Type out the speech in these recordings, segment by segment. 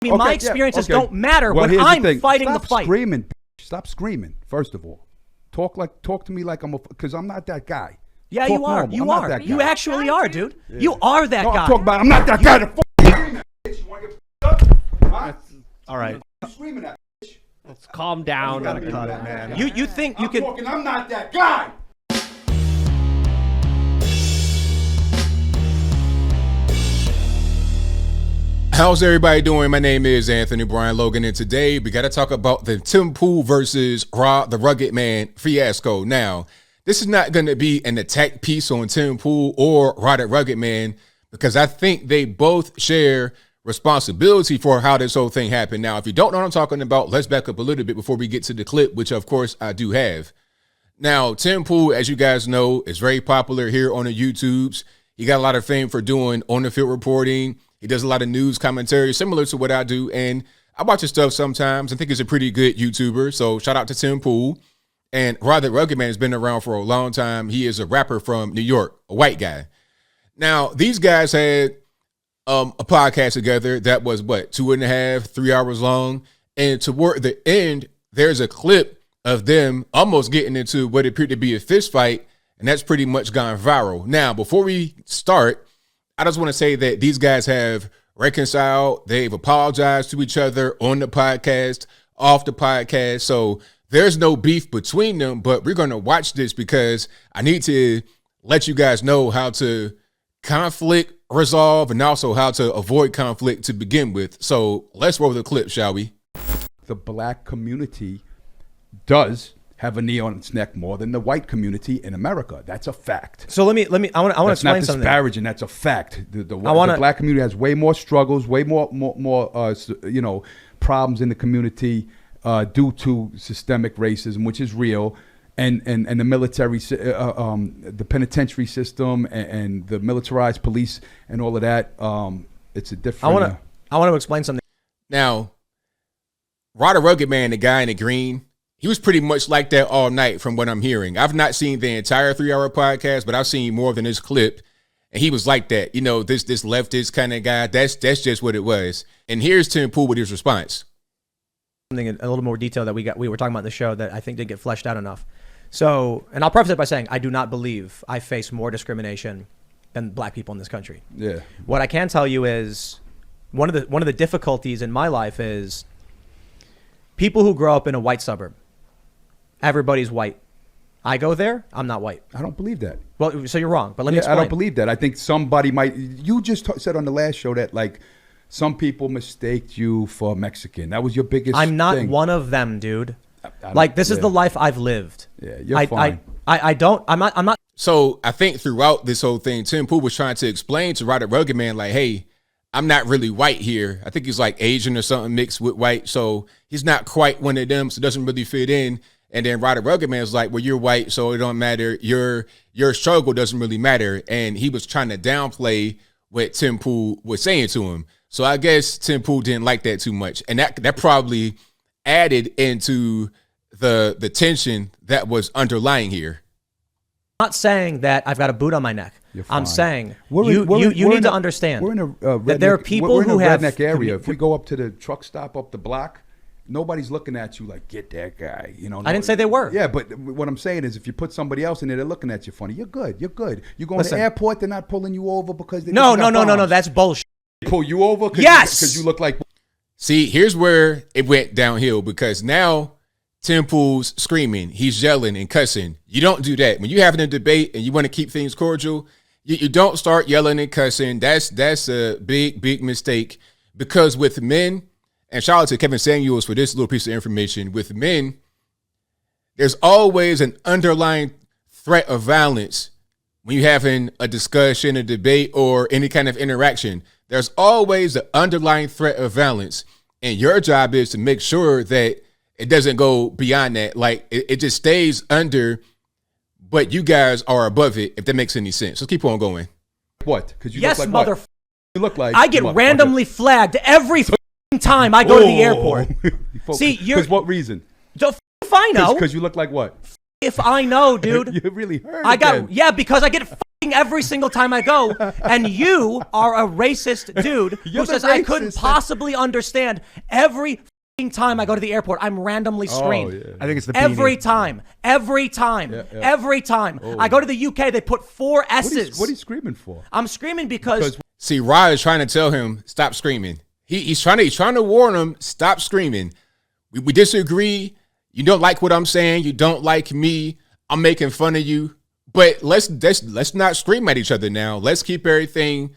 mean, my experiences don't matter when I'm fighting the fight. Stop screaming, first of all. Talk to me like because I'm not that guy. Yeah, you are. You actually are, dude. Yeah. You are that guy. I'm not that guy to scream at, bitch. You want to get up? Huh? All right. You screaming at, bitch. Let's calm down. You gotta cut it, man. You think you can... I'm not that guy. How's everybody doing? My name is Anthony Brian Logan, and today we got to talk about the Tim Pool versus Rod the Rugged Man fiasco. Now, this is not going to be an attack piece on Tim Pool or Rod the Rugged Man, because I think they both share responsibility for how this whole thing happened. Now, if you don't know what I'm talking about, let's back up a little bit before we get to the clip, which of course I do have. Now, Tim Pool, as you guys know, is very popular here on the YouTubes. He got a lot of fame for doing on-the-field reporting. He does a lot of news commentary similar to what I do, and I watch his stuff sometimes. I think he's a pretty good YouTuber, so shout out to Tim Pool. And Rod the Rugged Man has been around for a long time. He is a rapper from New York, a white guy. Now, these guys had a podcast together that was, 2.5, 3 hours long, and toward the end, there's a clip of them almost getting into what appeared to be a fist fight, and that's pretty much gone viral. Now, before we start, I just want to say that these guys have reconciled. They've apologized to each other on the podcast, off the podcast. So there's no beef between them, but we're going to watch this because I need to let you guys know how to conflict resolve and also how to avoid conflict to begin with. So let's roll the clip, shall we? The black community does have a knee on its neck more than the white community in America. That's a fact. So let me. I want to explain something. That's not disparaging. That's a fact. The black community has way more struggles, way more problems in the community due to systemic racism, which is real, and the military, the penitentiary system, and the militarized police, and all of that. It's a different. I want to explain something. Now, Rod the Rugged Man, the guy in the green, he was pretty much like that all night from what I'm hearing. I've not seen the entire 3-hour podcast, but I've seen more than this clip. And he was like that, this leftist kind of guy. That's just what it was. And here's Tim Pool with his response. Something in a little more detail that we were talking about in the show that I think didn't get fleshed out enough. So, and I'll preface it by saying I do not believe I face more discrimination than black people in this country. Yeah. What I can tell you is one of the difficulties in my life is people who grow up in a white suburb. Everybody's white. I go there, I'm not white. I don't believe that. Well, so you're wrong, but let me explain. I don't believe that. I think somebody might. You just said on the last show that some people mistaked you for Mexican. That was your biggest I'm not thing. One of them, dude. This is the life I've lived. Yeah, you're fine. I'm not. So I think throughout this whole thing, Tim Pool was trying to explain to Rod the Rugged Man, hey, I'm not really white here. I think he's like Asian or something mixed with white. So he's not quite one of them. So it doesn't really fit in. And then Rod the Rugged Man was like, well, you're white, so it don't matter. Your struggle doesn't really matter. And he was trying to downplay what Tim Pool was saying to him. So I guess Tim Pool didn't like that too much. And that probably added into the tension that was underlying here. I'm not saying that I've got a boot on my neck. I'm saying you need to understand that there are people who have redneck area. If we go up to the truck stop up the block, nobody's looking at you like, get that guy. I didn't say they were. Yeah, but what I'm saying is if you put somebody else in there, they're looking at you funny. You're good. You go to the airport, they're not pulling you over because they No. That's bullshit. They pull you over? Yes. Because you look like... See, here's where it went downhill, because now Tim Pool's screaming. He's yelling and cussing. You don't do that. When you're having a debate and you want to keep things cordial, you don't start yelling and cussing. That's a big mistake, because with men... And shout out to Kevin Samuels for this little piece of information. With men, there's always an underlying threat of violence when you're having a discussion, a debate, or any kind of interaction. There's always an underlying threat of violence. And your job is to make sure that it doesn't go beyond that. It just stays under, but you guys are above it, if that makes any sense. So keep on going. What? Because you look like motherfucker. You look like... I get randomly flagged every time I go to the airport. See, because what reason? If I know. Because you look like what? if I know, dude. You really heard I it got then. yeah, because I get fucking every single time I go, and you are a racist dude You're who the says I couldn't racist. possibly understand every fucking time I go to the airport. I'm randomly screened. yeah. I think it's the Every beanie. time, every time, Yeah. every time. I go to the UK, they put 4 S's. What are you screaming for? I'm screaming because See, Rod is trying to tell him stop screaming. He's trying to warn him stop screaming. We disagree. You don't like what I'm saying. You don't like me. I'm making fun of you. But let's not scream at each other now. Let's keep everything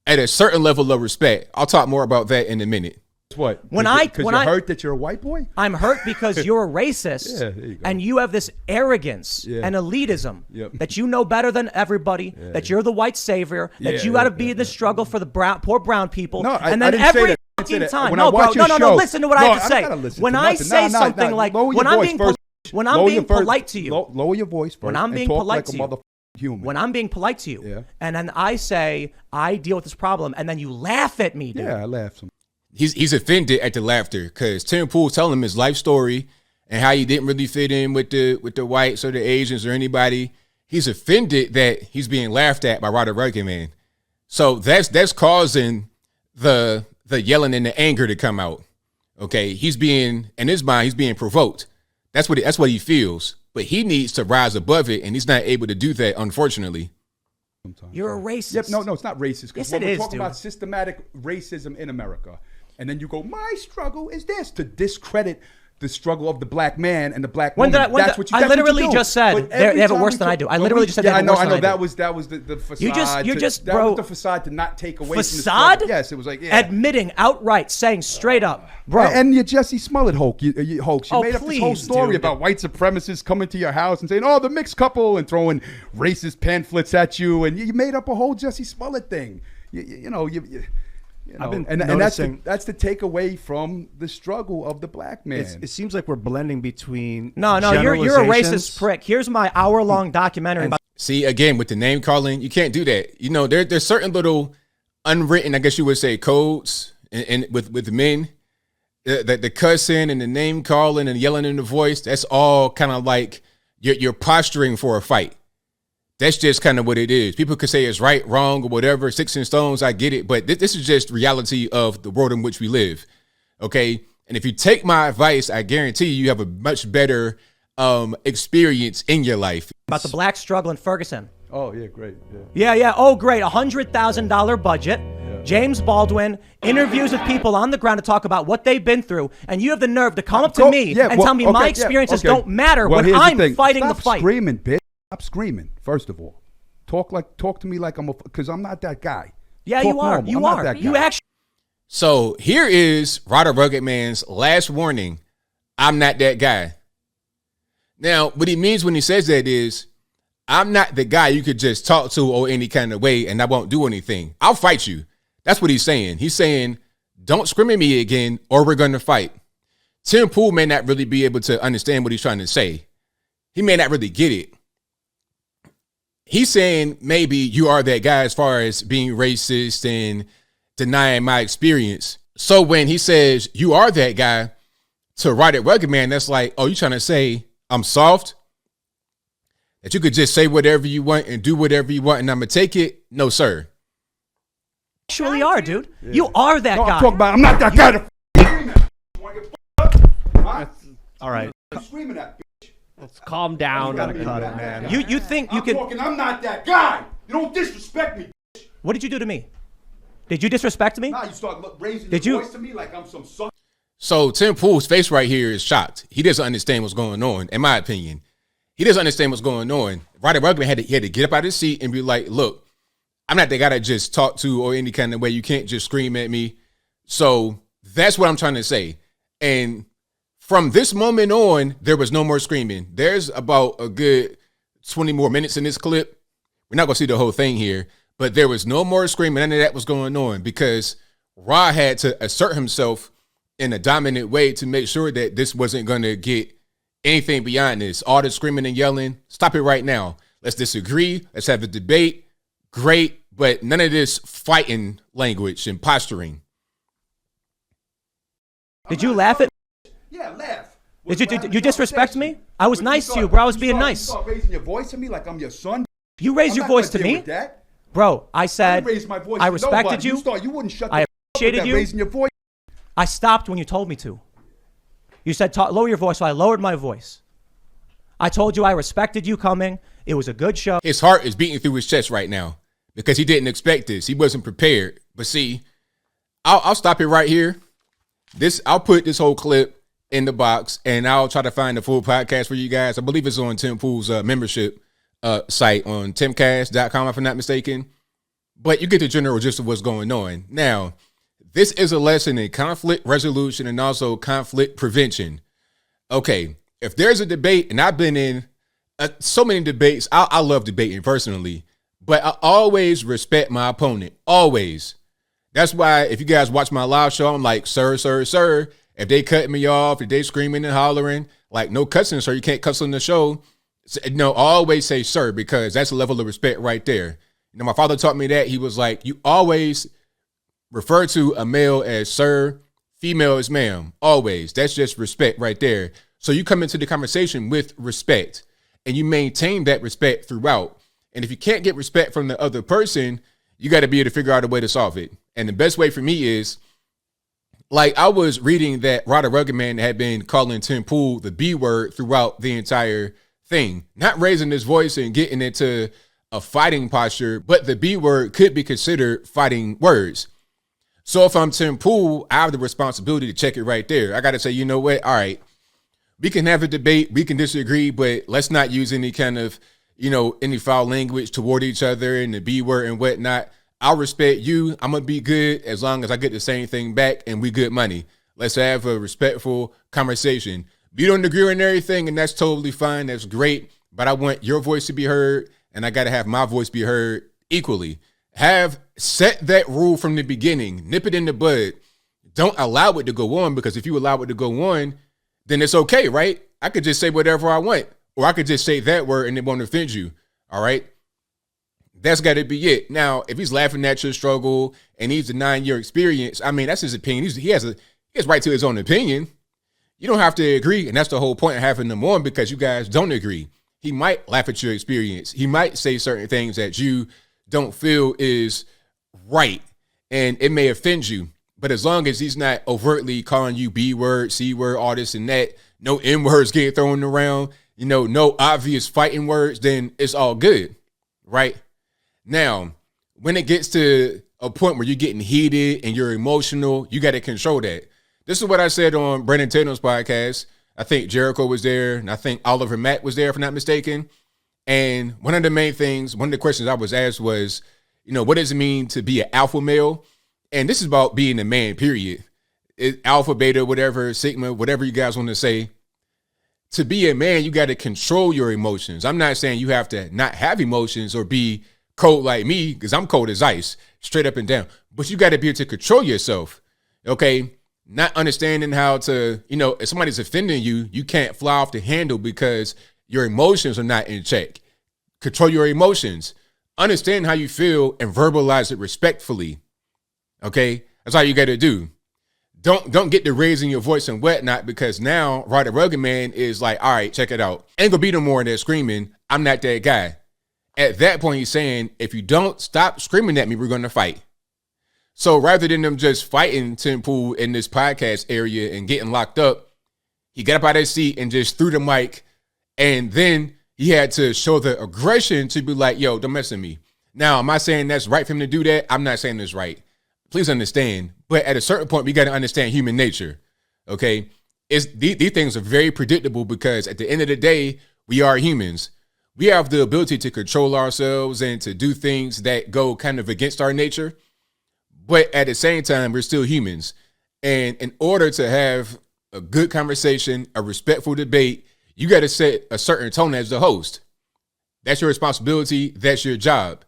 at a certain level of respect. I'll talk more about that in a minute. What? When Because when you're I- hurt that you're a white boy? I'm hurt because you're a racist Yeah, there you go. and you have this arrogance Yeah. and elitism Yep. that you know better than everybody, that you're the white savior, that Yeah, you got to yeah, be in the struggle for the poor brown people. No, and I then didn't say every that. I didn't say fucking that. time. When No, I bro, watch your no, show- listen to what I No, have to I say. don't gotta listen When to I nothing. say No, something no, like, lower your when I'm voice being first. when I'm Lower being your voice- polite to you, Lower your voice first. When I'm and being talk polite like to a you. motherfucking human. when I'm being polite to you, Yeah. and then I say I deal with this problem, and then you laugh at me, dude. Yeah, I laughed some. He's offended at the laughter because Tim Pool's telling him his life story and how he didn't really fit in with the whites or the Asians or anybody. He's offended that he's being laughed at by Roddy Rugged Man. So that's causing the yelling and the anger to come out. Okay, he's being, in his mind, he's being provoked. That's what he feels. But he needs to rise above it, and he's not able to do that, unfortunately. You're a racist. Yep, no, it's not racist. Yes, Because when it we're is, talking dude. about systematic racism in America, and then you go, my struggle is this, to discredit the struggle of the black man and the black When woman. did I- when that's did- what you I that's what you literally do. just said But they have every it time worse we than I talk- do. I but literally we- just said yeah, they have I it know, worse I than know. I That do. was the facade. you're just, that bro. was the facade to not take away Facade? from the struggle. Yes, it was like, yeah. Admitting outright, saying straight up, bro. And your Jesse Smollett hoax. You Oh, made up this whole please, story dude. about white supremacists coming to your house and saying, "Oh, the mixed couple," and throwing racist pamphlets at you, and you made up a whole Jesse Smollett thing. You know, I've been and noticing- that's the takeaway from the struggle of the black man. It seems like we're blending between No, you're a generalizations. racist prick. Here's my hour-long documentary about See, again, with the name calling, you can't do that. You know, there's certain little unwritten, I guess you would say, codes and with men. The cussing and the name calling and yelling in the voice, that's all kind of like you're posturing for a fight. That's just kind of what it is. People could say it's right, wrong, or whatever. Sticks and stones, I get it. But this is just reality of the world in which we live. Okay? And if you take my advice, I guarantee you have a much better experience in your life. the black struggle in Ferguson. Oh yeah, great. Yeah. Yeah. Oh, great. $100,000 budget. James Baldwin interviews with people on the ground to talk about what they've been through, and you have the nerve to come up to me and tell me my experiences don't matter when here's the I'm thing. fighting Stop the fight. Screaming, bitch. Stop screaming. First of all, talk to me like I'm because I'm not that guy. Yeah, Talk you are. normal. You I'm not are. that You guy. actually. So here is Roddy Rugged Man's last warning. I'm not that guy. Now, what he means when he says that is, I'm not the guy you could just talk to or any kind of way and I won't do anything. I'll fight you. That's what he's saying. He's saying, don't scream at me again or we're going to fight. Tim Pool may not really be able to understand what he's trying to say. He may not really get it. He's saying maybe you are that guy as far as being racist and denying my experience. So when he says you are that guy to Roddy Rugged Man, that's like, oh, you trying to say I'm soft? That you could just say whatever you want and do whatever you want and I'm going to take it? No, sir. Actually are, dude. You are that No, guy. I'm talking about. I'm not that guy to scream at. You want to get up? All right, Huh? Screaming at. let's calm down. gotta Cut it, man. You think you I'm could? talking. I'm not that guy. You don't disrespect me. What did you do to me? Did you disrespect me? Now you start raising Did your you- voice to me like I'm some sucker. So Tim Pool's face right here is shocked. He doesn't understand what's going on, in my opinion. He doesn't understand what's going on. Roddy Rugged Man had to get up out of his seat and be like, look, I'm not the guy to just talk to or any kind of way. You can't just scream at me. So that's what I'm trying to say. And from this moment on, there was no more screaming. There's about a good 20 more minutes in this clip. We're not going to see the whole thing here, but there was no more screaming. None of that was going on because Ra had to assert himself in a dominant way to make sure that this wasn't going to get anything beyond this. All the screaming and yelling, stop it right now. Let's disagree. Let's have a debate. Great, but none of this fighting language and posturing. Did you laugh at? Yeah, laugh. You disrespect me? I was nice to you, bro. I was being nice. You start raising your voice to me like I'm your son. You raised your voice to me? Bro, I I said raised my voice I to respected nobody. you. You wouldn't shut I the appreciated up with that you. raising your voice. I stopped when you told me to. You said lower your voice, so I lowered my voice. I told you I respected you coming. It was a good show. His heart is beating through his chest right now because he didn't expect this. He wasn't prepared. But see, I'll stop it right here. I'll put this whole clip in the box, and I'll try to find the full podcast for you guys. I believe it's on Tim Pool's membership site on timcast.com, if I'm not mistaken. But you get the general gist of what's going on. Now, this is a lesson in conflict resolution and also conflict prevention. Okay, if there's a debate, and I've been in so many debates, I love debating personally, but I always respect my opponent, always. That's why if you guys watch my live show, I'm like, sir, sir, sir. If they cut me off, if they screaming and hollering, like no cussing, sir, you can't cuss on the show. No, I always say sir, because that's a level of respect right there. You know, my father taught me that. He was like, you always refer to a male as sir, female as ma'am, always. That's just respect right there. So you come into the conversation with respect and you maintain that respect throughout. And if you can't get respect from the other person, you got to be able to figure out a way to solve it. And the best way for me is, like, I was reading that Rod the Rugged Man had been calling Tim Pool the B word throughout the entire thing, not raising his voice and getting into a fighting posture, but the B word could be considered fighting words. So if I'm Tim Pool, I have the responsibility to check it right there. I got to say, you know what? All right, we can have a debate, we can disagree, but let's not use any kind of, any foul language toward each other and the B word and whatnot. I'll respect you. I'm going to be good as long as I get the same thing back and we good money. Let's have a respectful conversation. You don't agree on everything, and that's totally fine. That's great. But I want your voice to be heard, and I got to have my voice be heard equally. Have set that rule from the beginning. Nip it in the bud. Don't allow it to go on, because if you allow it to go on, then it's okay, right? I could just say whatever I want, or I could just say that word and it won't offend you. All right. That's got to be it. Now, if he's laughing at your struggle and he's denying your experience, I mean, that's his opinion. He has right to his own opinion. You don't have to agree. And that's the whole point of having them on, because you guys don't agree. He might laugh at your experience. He might say certain things that you don't feel is right, and it may offend you. But as long as he's not overtly calling you B word, C word, all this and that, no N words getting thrown around, no obvious fighting words, then it's all good, right? Now, when it gets to a point where you're getting heated and you're emotional, you got to control that. This is what I said on Brandon Tatum's podcast. I think Jericho was there, and I think Oliver Mack was there, if I'm not mistaken. And one of the questions I was asked was, what does it mean to be an alpha male? And this is about being a man, period. Alpha, beta, whatever, sigma, whatever you guys want to say. To be a man, you got to control your emotions. I'm not saying you have to not have emotions or be cold like me, because I'm cold as ice, straight up and down. But you got to be able to control yourself, okay? Not understanding how to, if somebody's offending you, you can't fly off the handle because your emotions are not in check. Control your emotions. Understand how you feel and verbalize it respectfully, okay? That's all you got to do. Don't get to raising your voice and whatnot, because now Rod the Rugged Man is like, all right, check it out. Ain't gonna be no more of that screaming. I'm not that guy. At that point, he's saying, if you don't stop screaming at me, we're going to fight. So rather than them just fighting Tim Pool in this podcast area and getting locked up, he got up out of his seat and just threw the mic. And then he had to show the aggression to be like, yo, don't mess with me. Now, am I saying that's right for him to do that? I'm not saying that's right. Please understand. But at a certain point, we got to understand human nature. Okay? These things are very predictable, because at the end of the day, we are humans. We have the ability to control ourselves and to do things that go kind of against our nature. But at the same time, we're still humans. And in order to have a good conversation, a respectful debate, you got to set a certain tone as the host. That's your responsibility. That's your job.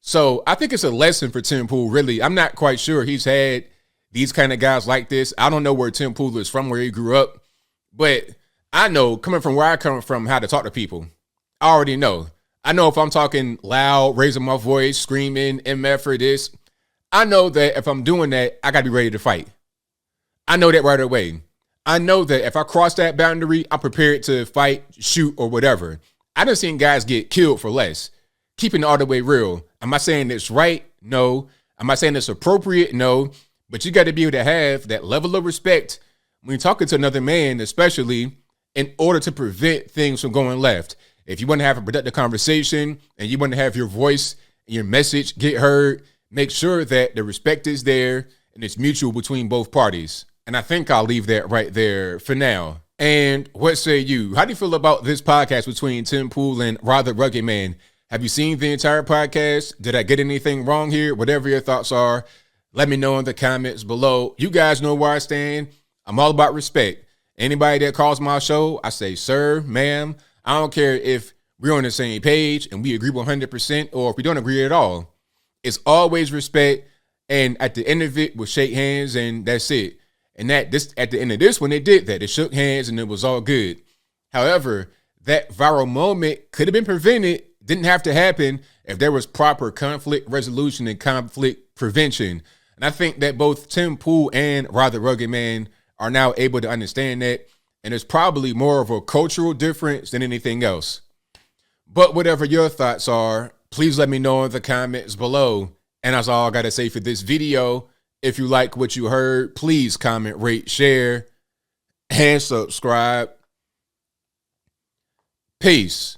So I think it's a lesson for Tim Pool, really. I'm not quite sure he's had these kind of guys like this. I don't know where Tim Pool is from, where he grew up. But I know, coming from where I come from, how to talk to people. I already know. I know if I'm talking loud, raising my voice, screaming, MF or this, I know that if I'm doing that, I got to be ready to fight. I know that right away. I know that if I cross that boundary, I'm prepared to fight, shoot, or whatever. I done seen guys get killed for less. Keeping it all the way real. Am I saying it's right? No. Am I saying it's appropriate? No. But you got to be able to have that level of respect when you're talking to another man, especially in order to prevent things from going left. If you want to have a productive conversation and you want to have your voice and your message get heard, make sure that the respect is there and it's mutual between both parties. And I think I'll leave that right there for now. And what say you? How do you feel about this podcast between Tim Pool and Rod the Rugged Man? Have you seen the entire podcast? Did I get anything wrong here? Whatever your thoughts are, let me know in the comments below. You guys know where I stand. I'm all about respect. Anybody that calls my show, I say, sir, ma'am. I don't care if we're on the same page and we agree 100% or if we don't agree at all. It's always respect. And at the end of it, we'll shake hands and that's it. And at the end of this, when they did that, they shook hands and it was all good. However, that viral moment could have been prevented. Didn't have to happen if there was proper conflict resolution and conflict prevention. And I think that both Tim Pool and Rod the Rugged Man are now able to understand that. And it's probably more of a cultural difference than anything else. But whatever your thoughts are, please let me know in the comments below. And that's all I got to say for this video. If you like what you heard, please comment, rate, share, and subscribe. Peace.